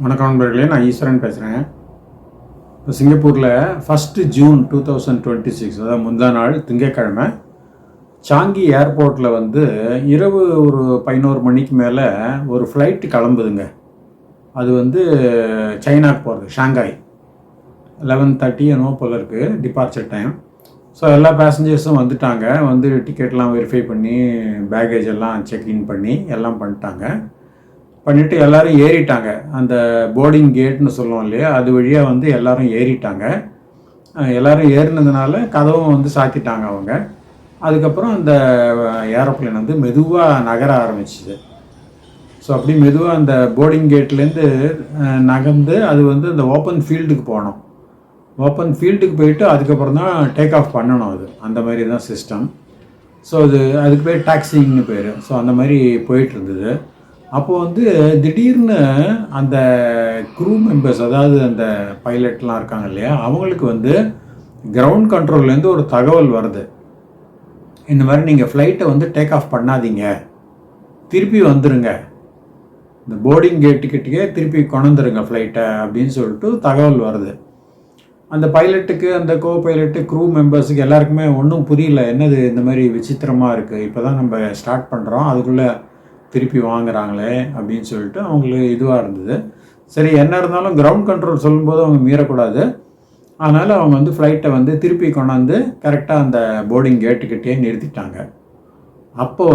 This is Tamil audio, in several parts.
வணக்கம் நண்பர்களே, நான் ஈஸ்வரன் பேசுகிறேன். இப்போ சிங்கப்பூரில் 1 ஜூன் 2026, அதாவது முந்தா நாள் திங்கட்கிழமை, சாங்கி ஏர்போர்ட்டில் இரவு ஒரு 11 மணிக்கு மேலே ஒரு ஃப்ளைட்டு கிளம்புதுங்க. அது சைனாக்கு போகிறது, ஷாங்காய். 11:30 என்னவோ போல இருக்குது டிபார்ச்சர் டைம். ஸோ எல்லா பேசஞ்சர்ஸும் வந்துட்டாங்க. டிக்கெட்லாம் வெரிஃபை பண்ணி பேக்கேஜ் எல்லாம் செக்இன் பண்ணி எல்லாம் பண்ணிவிட்டு எல்லோரும் ஏறிட்டாங்க. அந்த போர்டிங் கேட்னு சொல்லுவோம் இல்லையா, அது வழியாக எல்லோரும் ஏறிட்டாங்க. எல்லோரும் ஏறினதுனால கதவும் சாத்திட்டாங்க அவங்க. அதுக்கப்புறம் அந்த ஏரோப்ளேன் மெதுவாக நகர ஆரம்பிச்சிது. ஸோ அப்படி மெதுவாக அந்த போர்டிங் கேட்லேருந்து நகர்ந்து அது அந்த ஓப்பன் ஃபீல்டுக்கு போனோம். ஓப்பன் ஃபீல்டுக்கு போயிட்டு அதுக்கப்புறம் தான் டேக் ஆஃப் பண்ணணும். அது அந்த மாதிரி தான் சிஸ்டம். ஸோ அதுக்கு பேர் டாக்ஸிங்னு பேர். ஸோ அந்த மாதிரி போயிட்டு இருந்தது. அப்போது திடீர்னு அந்த க்ரூ மெம்பர்ஸ், அதாவது அந்த பைலட்லாம் இருக்காங்க இல்லையா, அவங்களுக்கு கிரவுண்ட் கண்ட்ரோல்லேருந்து ஒரு தகவல் வருது. இந்த மாதிரி நீங்கள் ஃப்ளைட்டை டேக் ஆஃப் பண்ணாதீங்க, திருப்பி வந்துடுங்க, இந்த போர்டிங் கேட்டுக்கிட்டே திருப்பி கொண்டுருங்க ஃப்ளைட்டை அப்படின்னு சொல்லிட்டு தகவல் வருது. அந்த பைலட்டுக்கு, அந்த கோ பைலட்டு, க்ரூ மெம்பர்ஸுக்கு எல்லாருக்குமே ஒன்றும் புரியல. என்னது இந்த மாதிரி விசித்திரமாக இருக்குது, இப்போ தான் நம்ம ஸ்டார்ட் பண்ணுறோம், அதுக்குள்ளே திருப்பி வாங்குறாங்களே அப்படின்னு சொல்லிட்டு அவங்களுக்கு இதுவாக இருந்தது. சரி, என்ன இருந்தாலும் கிரவுண்ட் கண்ட்ரோல் சொல்லும்போது அவங்க மீறக்கூடாது. அதனால் அவங்க ஃப்ளைட்டை திருப்பி கொண்டாந்து கரெக்டாக அந்த போர்டிங் கேட்டுக்கிட்டே நிறுத்திட்டாங்க. அப்போ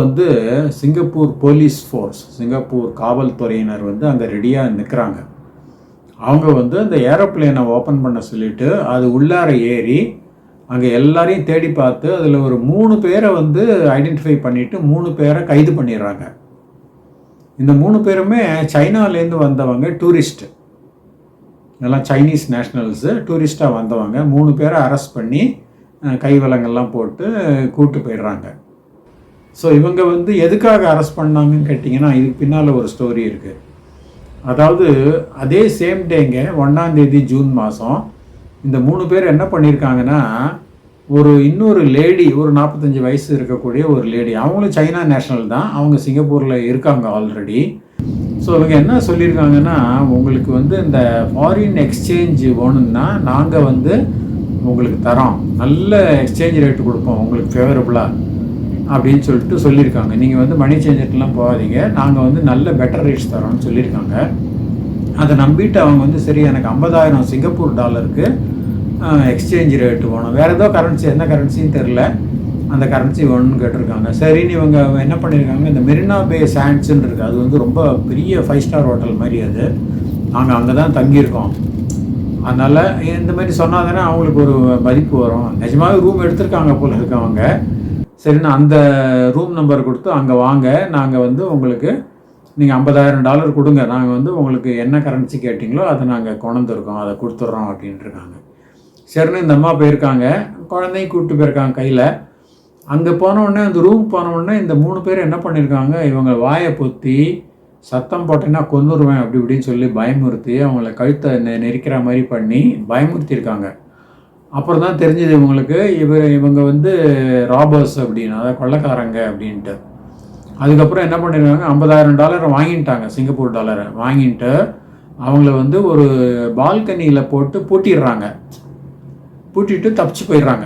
சிங்கப்பூர் போலீஸ் ஃபோர்ஸ், சிங்கப்பூர் காவல்துறையினர் அங்கே ரெடியாக நிற்கிறாங்க. அவங்க அந்த ஏரோப்ளேனை ஓப்பன் பண்ண சொல்லிவிட்டு அது உள்ளார ஏறி அங்கே எல்லாரையும் தேடி பார்த்து அதில் ஒரு 3 பேரை ஐடென்டிஃபை பண்ணிவிட்டு 3 பேரை கைது பண்ணிடுறாங்க. இந்த 3 பேருமே சைனாலேருந்து வந்தவங்க, டூரிஸ்ட்டு, எல்லாம் சைனீஸ் நேஷ்னல்ஸு, டூரிஸ்ட்டாக வந்தவங்க. 3 பேரை அரெஸ்ட் பண்ணி கைவலங்கள்லாம் போட்டு கூப்பிட்டு போயிடுறாங்க. ஸோ இவங்க எதுக்காக அரெஸ்ட் பண்ணாங்கன்னு கேட்டிங்கன்னா, இதுக்கு பின்னால் ஒரு ஸ்டோரி இருக்குது. அதாவது அதே சேம் டேங்க 1ஆம் தேதி ஜூன் மாதம் இந்த 3 பேர் என்ன பண்ணியிருக்காங்கன்னா, இன்னொரு லேடி, ஒரு 45 வயசு இருக்கக்கூடிய ஒரு லேடி, அவங்களும் சைனா நேஷ்னல் தான், அவங்க சிங்கப்பூரில் இருக்காங்க ஆல்ரெடி. ஸோ இவங்க என்ன சொல்லியிருக்காங்கன்னா, உங்களுக்கு இந்த ஃபாரின் எக்ஸ்சேஞ்ச் வேணும்னா நாங்கள் உங்களுக்கு தரோம், நல்ல எக்ஸ்சேஞ்ச் ரேட்டு கொடுப்போம் உங்களுக்கு ஃபேவரபுளாக அப்படின்னு சொல்லிட்டு சொல்லியிருக்காங்க. நீங்கள் மணி சேஞ்சர்லாம் போகாதீங்க, நாங்கள் நல்ல பெட்டர் ரேட்ஸ் தரோம்னு சொல்லியிருக்காங்க. அதை நம்பிட்டு அவங்க சரி, எனக்கு 50,000 சிங்கப்பூர் டாலருக்கு எக்ஸ்சேஞ்ச் ரேட்டு வேணும், வேறு ஏதோ கரன்சி, என்ன கரன்சின்னு தெரில, அந்த கரன்சி வேணும்னு கேட்டிருக்காங்க. சரின்னு இவங்க என்ன பண்ணியிருக்காங்க, இந்த மெரினா பே சாண்ட்ஸ்ன்னு இருக்குது, அது ரொம்ப பெரிய 5 ஸ்டார் ஹோட்டல் மாதிரி, அது நாங்கள் அங்கே தான் தங்கியிருக்கோம். அதனால் இந்த மாதிரி சொன்னால் தானே அவங்களுக்கு ஒரு மதிப்பு வரும். நிஜமாகவே ரூம் எடுத்திருக்காங்க போல இருக்கவங்க. சரின்னு அந்த ரூம் நம்பர் கொடுத்து அங்கே வாங்க, நாங்கள் உங்களுக்கு நீங்கள் 50,000 டாலர் கொடுங்க, நாங்கள் உங்களுக்கு என்ன கரன்சி கேட்டிங்களோ அதை நாங்கள் கொண்டுருக்கோம், அதை கொடுத்துட்றோம் அப்படின்ட்டுருக்காங்க. சரின்னு இந்த அம்மா போயிருக்காங்க, குழந்தையும் கூப்பிட்டு போயிருக்காங்க கையில். அங்கே போனவுடனே, அந்த ரூம் போனவுடனே இந்த 3 பேர் என்ன பண்ணியிருக்காங்க, இவங்க வாயை பொத்தி சத்தம் போட்டேன்னா கொன்னுருவேன் அப்படி இப்படின்னு சொல்லி பயமுறுத்தி அவங்கள கழுத்தை நெரிக்கிற மாதிரி பண்ணி பயமுறுத்தியிருக்காங்க. அப்புறம் தான் தெரிஞ்சது இவங்களுக்கு இவங்க ராபர்ஸ் அப்படின்னு, அதாவது கொள்ளைக்காரங்க அப்படின்ட்டு. அதுக்கப்புறம் என்ன பண்ணியிருக்காங்க, 50,000 டாலரை வாங்கிட்டாங்க, சிங்கப்பூர் டாலரை வாங்கிட்டு அவங்கள ஒரு பால்கனியில் போட்டு பூட்டிடுறாங்க. பூட்டிட்டு தப்பிச்சு போயிடுறாங்க.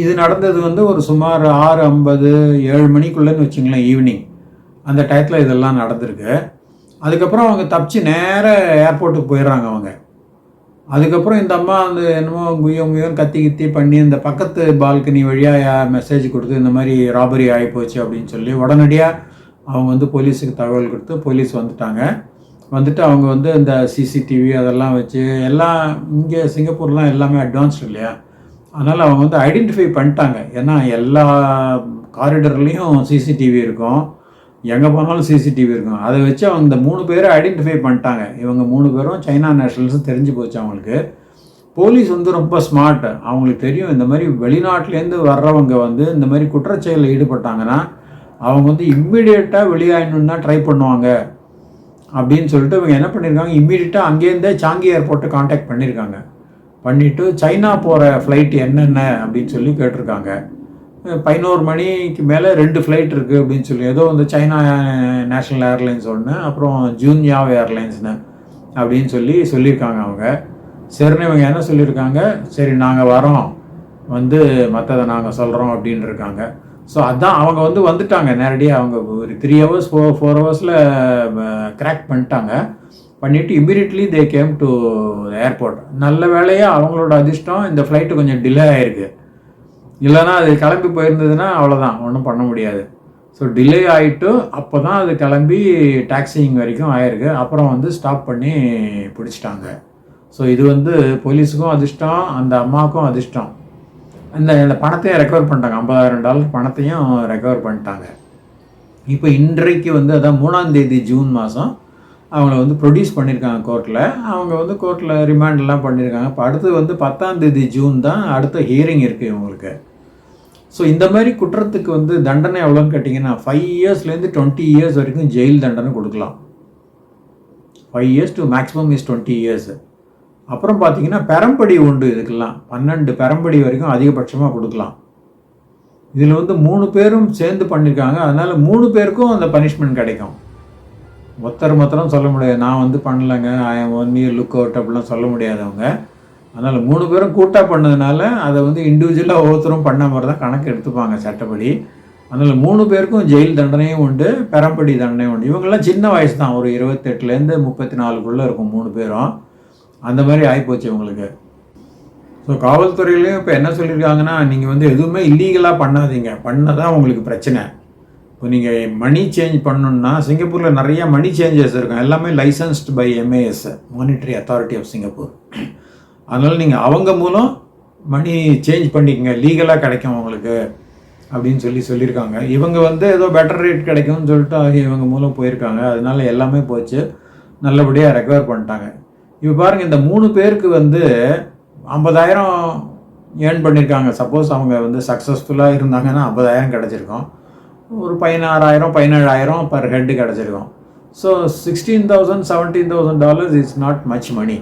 இது நடந்தது ஒரு சுமார் 6:50 7 மணிக்குள்ளேன்னு வச்சுங்களேன், ஈவினிங் அந்த டயத்தில் இதெல்லாம் நடந்திருக்கு. அதுக்கப்புறம் அவங்க தப்பிச்சு நேராக ஏர்போர்ட்டுக்கு போயிடுறாங்க அவங்க. அதுக்கப்புறம் இந்த அம்மா என்னமோ குய்யோன்னு கத்தி பண்ணி இந்த பக்கத்து பால்கனி வழியாக மெசேஜ் கொடுத்து இந்த மாதிரி ராபரி ஆகிப்போச்சு அப்படின்னு சொல்லி உடனடியாக அவங்க போலீஸுக்கு தகவல் கொடுத்து போலீஸ் வந்துட்டாங்க. வந்துட்டு அவங்க இந்த சிசிடிவி அதெல்லாம் வச்சு எல்லாம், இங்கே சிங்கப்பூர்லாம் எல்லாமே அட்வான்ஸ்டு இல்லையா, அதனால் அவங்க ஐடென்டிஃபை பண்ணிட்டாங்க. ஏன்னா எல்லா காரிடர்லேயும் சிசிடிவி இருக்கும், எங்கே போனாலும் சிசிடிவி இருக்கும். அதை வச்சு அவங்க இந்த 3 பேரை ஐடென்டிஃபை பண்ணிட்டாங்க. இவங்க 3 பேரும் சைனா நேஷனல்ஸும் தெரிஞ்சு போச்சு அவங்களுக்கு. போலீஸ் ரொம்ப ஸ்மார்ட், அவங்களுக்கு தெரியும் இந்த மாதிரி வெளிநாட்டிலேருந்து வர்றவங்க இந்த மாதிரி குற்றச்செயலில் ஈடுபட்டாங்கன்னா அவங்க இம்மிடியேட்டாக வெளியாகணுன்னு தான் ட்ரை பண்ணுவாங்க அப்படின்னு சொல்லிட்டு இவங்க என்ன பண்ணியிருக்காங்க, இம்மீடியட்டாக அங்கேருந்தே சாங்கி ஏர்போர்ட்டை காண்டாக்ட் பண்ணியிருக்காங்க. பண்ணிவிட்டு சைனா போகிற ஃப்ளைட் என்னென்ன அப்படின்னு சொல்லி கேட்டிருக்காங்க. 11 மணிக்கு மேலே 2 ஃப்ளைட் இருக்குது அப்படின்னு சொல்லி, ஏதோ சைனா நேஷ்னல் ஏர்லைன்ஸ் ஒன்று, அப்புறம் ஜூன்யாவ் ஏர்லைன்ஸ்னு அப்படின்னு சொல்லியிருக்காங்க அவங்க. சரின்னு இவங்க என்ன சொல்லியிருக்காங்க, சரி நாங்கள் வரோம், வந்து மற்றதை நாங்கள் சொல்கிறோம் அப்படின்னு இருக்காங்க. ஸோ அதான் அவங்க வந்துட்டாங்க நேரடியாக. அவங்க ஒரு 3 hours 4 ஹவர்ஸில் கிராக் பண்ணிவிட்டு immediately they came to airport. நல்ல வேலையாக அவங்களோட அதிர்ஷ்டம் இந்த ஃப்ளைட்டு கொஞ்சம் டிலே ஆகிருக்கு. இல்லைனா அது கிளம்பி போயிருந்ததுன்னா அவ்வளோதான், ஒன்றும் பண்ண முடியாது. ஸோ டிலே ஆகிட்டு அப்போ தான் அது கிளம்பி டாக்ஸிங் வரைக்கும் ஆயிருக்கு. அப்புறம் ஸ்டாப் பண்ணி பிடிச்சிட்டாங்க. ஸோ இது போலீஸுக்கும் அதிர்ஷ்டம், அந்த அம்மாவுக்கும் அதிர்ஷ்டம். இந்த பணத்தையும் ரெக்கவர் பண்ணிட்டாங்க. $50,000 பணத்தையும் ரெக்கவர் பண்ணிட்டாங்க. இப்போ இன்றைக்கு அதான் 3ஆம் தேதி ஜூன் மாதம் அவங்கள ப்ரொடியூஸ் பண்ணியிருக்காங்க கோர்ட்டில். அவங்க கோர்ட்டில் ரிமாண்ட்லாம் பண்ணியிருக்காங்க. இப்போ அடுத்து 10ஆம் தேதி ஜூன் தான் அடுத்த ஹியரிங் இருக்குது இவங்களுக்கு. ஸோ இந்த மாதிரி குற்றத்துக்கு தண்டனை எவ்வளோன்னு கேட்டிங்கன்னா 5 yearsலேருந்து 20 years வரைக்கும் ஜெயில் தண்டனை கொடுக்கலாம். 5 years to maximum is 20 years. அப்புறம் பார்த்தீங்கன்னா பெரம்படி உண்டு. இதுக்கெல்லாம் 12 பெரம்படி வரைக்கும் அதிகபட்சமாக கொடுக்கலாம். இதில் 3 பேரும் சேர்ந்து பண்ணியிருக்காங்க. அதனால் 3 பேருக்கும் அந்த பனிஷ்மெண்ட் கிடைக்கும். ஒருத்தரும் சொல்ல முடியாது, நான் பண்ணலைங்க, I am only look out அப்படிலாம் சொல்ல முடியாதவங்க. அதனால் 3 பேரும் கூட்டாக பண்ணதுனால அதை இண்டிவிஜுவலாக ஒவ்வொருத்தரும் பண்ண மாதிரி தான் கணக்கு எடுத்துப்பாங்க சட்டப்படி. அதனால் 3 பேருக்கும் ஜெயில் தண்டனையும் உண்டு, பெரம்படி தண்டனையும் உண்டு. இவங்கெல்லாம் சின்ன வயசு தான், ஒரு 28லேருந்து 34க்குள்ளே இருக்கும் 3 பேரும். அந்த மாதிரி ஆகிப்போச்சு இவங்களுக்கு. ஸோ காவல்துறையிலையும் இப்போ என்ன சொல்லியிருக்காங்கன்னா, நீங்கள் எதுவுமே இல்லீகலாக பண்ணாதீங்க, பண்ணதான் உங்களுக்கு பிரச்சனை. இப்போ நீங்கள் மணி சேஞ்ச் பண்ணணுன்னா சிங்கப்பூரில் நிறையா மணி சேஞ்சஸ் இருக்கும். எல்லாமே licensed by MAS, monetary authority of Singapore. அதனால் நீங்கள் அவங்க மூலம் மணி சேஞ்ச் பண்ணிக்கங்க, லீகலாக கிடைக்கும் உங்களுக்கு அப்படின்னு சொல்லியிருக்காங்க. இவங்க ஏதோ பெட்டர் ரேட் கிடைக்கும்னு சொல்லிட்டு இவங்க மூலம் போயிருக்காங்க. அதனால எல்லாமே போச்சு, நல்லபடியாக ரெக்கவர் பண்ணிட்டாங்க. இப்போ பாருங்கள், இந்த 3 பேருக்கு 50,000 ஏர்ன் பண்ணியிருக்காங்க. சப்போஸ் அவங்க சக்ஸஸ்ஃபுல்லாக இருந்தாங்கன்னா 50,000 கிடச்சிருக்கும். ஒரு 16,000 17,000 பர் ஹெட்டு கிடச்சிருக்கும். So $16,000 $17,000 is not much money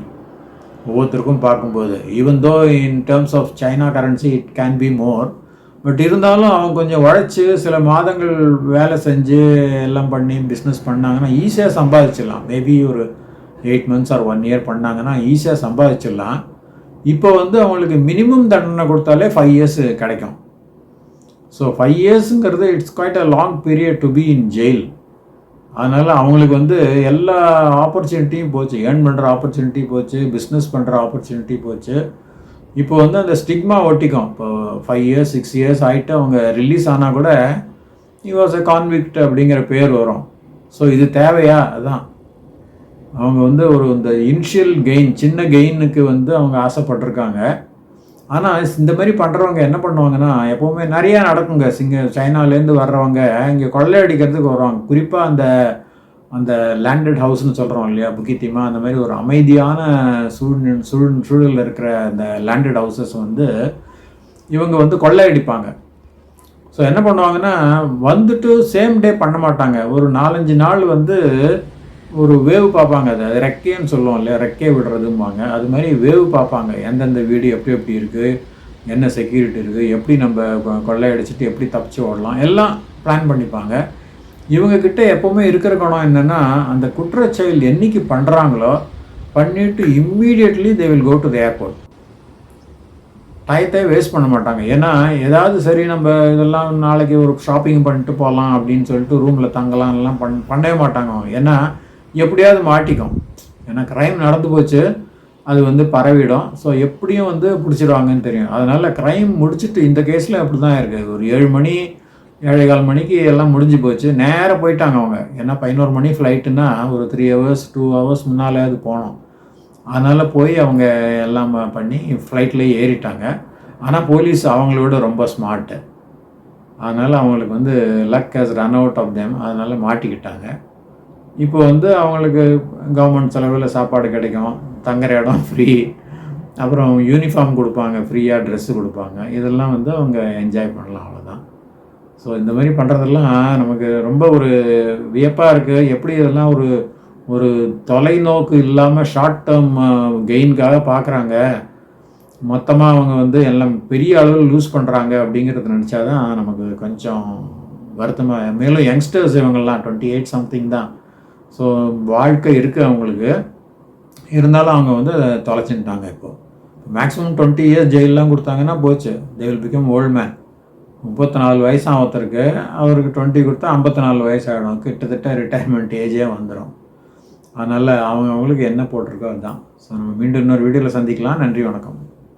ஒவ்வொருத்தருக்கும் பார்க்கும்போது. Even though in terms of China currency it can be more. But இருந்தாலும் அவங்க கொஞ்சம் உழைச்சி சில மாதங்கள் வேலை செஞ்சு எல்லாம் பண்ணி பிஸ்னஸ் பண்ணாங்கன்னா ஈஸியாக சம்பாதிச்சிடலாம். மேபி ஒரு 8 months or 1 year பண்ணாங்கன்னா ஈஸியாக சம்பாதிச்சிடலாம். இப்போ அவங்களுக்கு மினிமம் தண்டனை கொடுத்தாலே 5 years கிடைக்கும். ஸோ 5 yearsங்கிறது it's quite a long period to be in jail. அதனால் அவங்களுக்கு எல்லா ஆப்பர்ச்சுனிட்டியும் போச்சு, ஏர்ன் பண்ணுற ஆப்பர்ச்சுனிட்டி போச்சு, பிஸ்னஸ் பண்ணுற ஆப்பர்ச்சுனிட்டி போச்சு. இப்போ அந்த ஸ்டிக்மா ஒட்டிக்கும். இப்போ 5 years 6 years ஆகிட்டு அவங்க ரிலீஸ் ஆனால் கூட he was a convict அப்படிங்கிற பேர் வரும். ஸோ இது தேவையா? அதான் அவங்க ஒரு இந்த இனிஷியல் கெயின், சின்ன கெயினுக்கு அவங்க ஆசைப்பட்டிருக்காங்க. ஆனால் இந்த மாதிரி பண்ணுறவங்க என்ன பண்ணுவாங்கன்னா, எப்போவுமே நிறையா நடக்குங்க. சைனாலேருந்து வர்றவங்க இங்கே கொள்ளையடிக்கிறதுக்கு வருவாங்க. குறிப்பாக அந்த லேண்டட் ஹவுஸ்னு சொல்கிறோம் இல்லையா, புக்கித்திமா, அந்த மாதிரி ஒரு அமைதியான சூழலில் இருக்கிற அந்த லேண்டட் ஹவுசஸ் இவங்க கொள்ளையடிப்பாங்க. ஸோ என்ன பண்ணுவாங்கன்னா, சேம் டே பண்ண மாட்டாங்க. ஒரு 4-5 நாள் ஒரு வேவ் பார்ப்பாங்க. அது ரெக்கைன்னு சொல்லுவோம் இல்லையா, ரெக்கை விடுறதும்பாங்க. அது மாதிரி வேவ் பார்ப்பாங்க. எந்தெந்த வீடு எப்படி இருக்குது, என்ன செக்யூரிட்டி இருக்குது, எப்படி நம்ம கொள்ளையடிச்சிட்டு எப்படி தப்பிச்சு ஓடலாம், எல்லாம் பிளான் பண்ணிப்பாங்க. இவங்கக்கிட்ட எப்போவுமே இருக்கிற குணம் என்னென்னா, அந்த குற்றச்செயல் என்றைக்கு பண்ணுறாங்களோ பண்ணிவிட்டு immediately they will go to the airport. டயத்தை வேஸ்ட் பண்ண மாட்டாங்க. ஏன்னா ஏதாவது சரி நம்ம இதெல்லாம் நாளைக்கு ஒரு ஷாப்பிங் பண்ணிட்டு போகலாம் அப்படின்னு சொல்லிட்டு ரூமில் தங்கலாம் எல்லாம் பண்ணவே மாட்டாங்க. ஏன்னா எப்படியாவது மாட்டிக்கும். ஏன்னா க்ரைம் நடந்து போச்சு, அது பரவிடும். ஸோ எப்படியும் பிடிச்சிடுவாங்கன்னு தெரியும். அதனால் க்ரைம் முடிச்சுட்டு இந்த கேஸில் அப்படி தான் இருக்குது. ஒரு 7 மணி 7:15 மணிக்கு எல்லாம் முடிஞ்சு போச்சு. நேராக போயிட்டாங்க அவங்க. ஏன்னா 11 மணி ஃப்ளைட்டுன்னா ஒரு 3 hours 2 hours முன்னாலே அது போனோம். அதனால் போய் அவங்க எல்லாம் பண்ணி ஃப்ளைட்லேயே ஏறிட்டாங்க. ஆனால் போலீஸ் அவங்களோட ரொம்ப ஸ்மார்ட்டு. அதனால் அவங்களுக்கு luck has run out of them. அதனால் மாட்டிக்கிட்டாங்க. இப்போ அவங்களுக்கு கவர்மெண்ட் செலவில் சாப்பாடு கிடைக்கும், தங்குற இடம் ஃப்ரீ, அப்புறம் யூனிஃபார்ம் கொடுப்பாங்க, ஃப்ரீயாக ட்ரெஸ்ஸு கொடுப்பாங்க. இதெல்லாம் அவங்க என்ஜாய் பண்ணலாம், அவ்வளோதான். ஸோ இந்த மாதிரி பண்ணுறதெல்லாம் நமக்கு ரொம்ப ஒரு வியப்பாக இருக்குது. எப்படி இதெல்லாம் ஒரு தொலைநோக்கு இல்லாமல் ஷார்ட் டேர்ம் கெயின்காக பார்க்குறாங்க. மொத்தமாக அவங்க எல்லாம் பெரிய அளவில் லூஸ் பண்ணுறாங்க அப்படிங்கிறத நினச்சா தான் நமக்கு கொஞ்சம் வருத்தமாக. மேலும் யங்ஸ்டர்ஸ் இவங்கெல்லாம் 28 something தான். ஸோ வாழ்க்கை இருக்குது அவங்களுக்கு. இருந்தாலும் அவங்க வந்து தொலைச்சின்ட்டாங்க. இப்போது மேக்ஸிமம் 20 இயர்ஸ் ஜெயிலெலாம் கொடுத்தாங்கன்னா போச்சு, they will become old man. 34 வயசாக ஒருத்தருக்கு, அவருக்கு 20 கொடுத்தா 54 வயசு ஆகிடும். கிட்டத்தட்ட ரிட்டையர்மெண்ட் ஏஜே வந்துடும். அதனால் அவங்களுக்கு என்ன போட்டிருக்கோ அதுதான். ஸோ நம்ம மீண்டும் இன்னொரு வீடியோவில் சந்திக்கலாம். நன்றி, வணக்கம்.